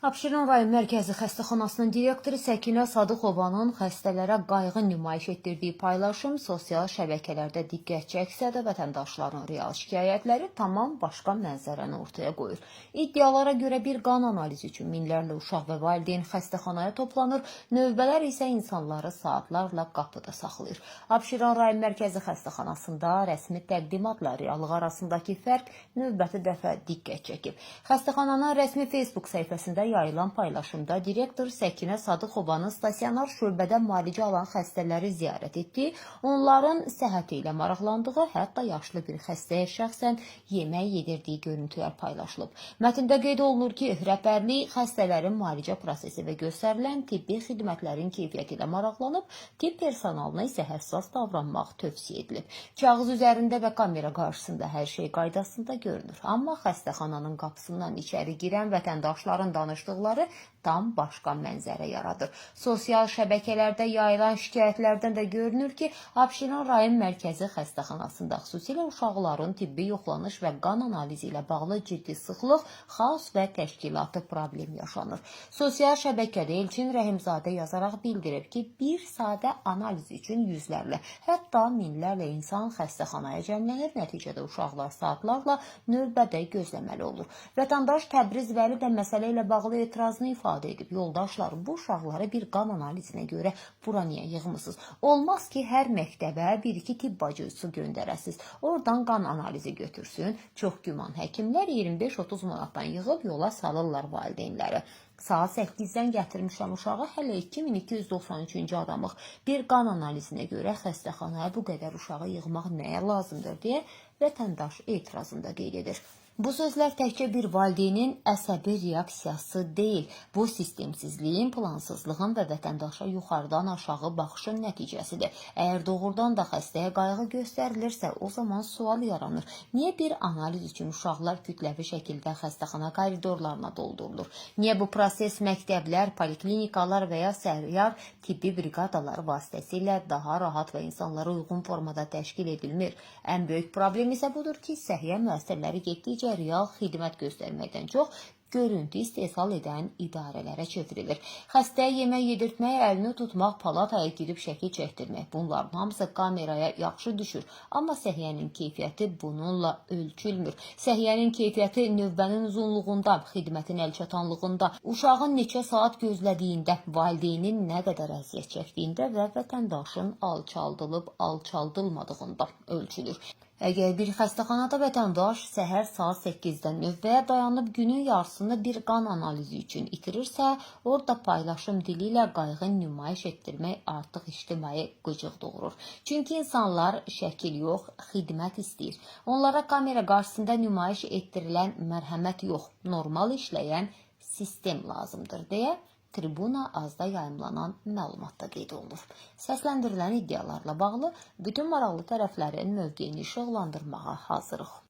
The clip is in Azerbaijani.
Abşeron rayon mərkəzi xəstəxanasının direktoru Səkinə Sadıxovanın xəstələrə qayğı nümayiş etdirdiyi paylaşım sosial şəbəkələrdə diqqət çəksə də vətəndaşların real şikayətləri tamam başqa mənzərəni ortaya qoyur. İddialara görə bir qan analizi üçün minlərlə uşaq və valideyn xəstəxanaya toplanır, növbələr isə insanları saatlarla qapıda saxlayır. Abşeron rayon mərkəzi xəstəxanasında rəsmi təqdimatla reallıq arasındakı fərq növbəti dəfə diqqət çəkib. Xəstəxananın rəsmi Facebook səhifəsində yayılan paylaşımda direktor Səkinə Sadıxovanın stasionar şöbədə müalicə alan xəstələri ziyarət etdiyi, onların səhhəti ilə maraqlandığı, hətta yaşlı bir xəstəyə şəxsən yemək yedirdiyi görüntülər paylaşılıb. Mətndə qeyd olunur ki, rəhbərlik xəstələrin müalicə prosesi və göstərilən tibbi xidmətlərin keyfiyyəti ilə maraqlanıb, tibb personalına isə həssas davranmaq tövsiyə edilib. Kağız üzərində və kamera qarşısında hər şey qaydasında görünür. Amma xəstəxananın qapısından içəri girən vətəndaşların danışdıqları tam başqa mənzərə yaradır. Sosial şəbəkələrdə yayılan şikayətlərdən də görünür ki, Abşeron rayon mərkəzi xəstəxanasında xüsusilə uşaqların tibbi yoxlanış və qan analizi ilə bağlı ciddi sıxlıq, xaos və təşkilati problem yaşanır. Sosial şəbəkədə Elçin Rəhimzadə yazaraq bildirib ki, bir sadə analiz üçün yüzlərlə, hətta minlərlə insan xəstəxanaya cəmlənir, nəticədə uşaqlar saatlarla növbədə gözləməli olur. Vətəndaş Təbriz Vəli də məsələ ilə bağlı etirazını ifadə edib. Yoldaşlar, bu uşaqları bir qan analizinə görə bura niyə yığmısınız? Olmaz ki, hər məktəbə bir-iki tibb bacısı göndərəsiz. Oradan qan analizi götürsün. Çox güman həkimlər 25-30 manatdan yığıb yola salırlar valideynləri. Saat 8-dən gətirmişəm uşağı, hələ 2293-cü adamıq. Bir qan analizinə görə xəstəxanaya bu qədər uşağı yığmaq nəyə lazımdır deyə vətəndaş etirazında qeyd edir. Bu sözlər təkcə bir valideynin əsəbi reaksiyası deyil. Bu sistemsizliyin, plansızlığın və vətəndaşa yuxarıdan aşağı baxışın nəticəsidir. Əgər doğrudan da xəstəyə qayğı göstərilirsə, o zaman sual yaranır. Niyə bir analiz üçün uşaqlar kütləvi şəkildə xəstəxana koridorlarına doldurulur? Niyə bu proses məktəblər, poliklinikalar və ya səyyar tibbi briqadalar vasitəsilə daha rahat və insanlara uyğun formada təşkil edilmir? Ən böyük problem isə budur ki, səhiyyə müəssisələri getdikcə real xidmət göstərməkdən çox görüntü istehsal edən idarələrə çevrilir. Xəstəyə yemək yedirtmək, əlini tutmaq, palataya girib şəkil çəkdirmək, bunların hamısı kameraya yaxşı düşür. Amma səhiyyənin keyfiyyəti bununla ölçülmür. Səhiyyənin keyfiyyəti növbənin uzunluğunda, xidmətin əlçatanlığında, uşağın neçə saat gözlədiyində, valideynin nə qədər əziyyət çəkdiyində və vətəndaşın alçaldılıb alçaldılmadığında ölçülür. Əgər bir xəstəxanada vətəndaş səhər saat 8-dən növbəyə dayanıb günün yarısını bir qan analizi üçün itirirsə, orada paylaşım dili ilə qayğı nümayiş etdirmək artıq ictimai qıcıq doğurur. Çünki insanlar şəkil yox, xidmət istəyir. Onlara kamera qarşısında nümayiş etdirilən mərhəmət yox, normal işləyən sistem lazımdır deyə Tribuna azda yayımlanan məlumatda qeyd olunur. Səsləndirilən iddialarla bağlı bütün maraqlı tərəflərin mövqeyini işıqlandırmağa hazırıq.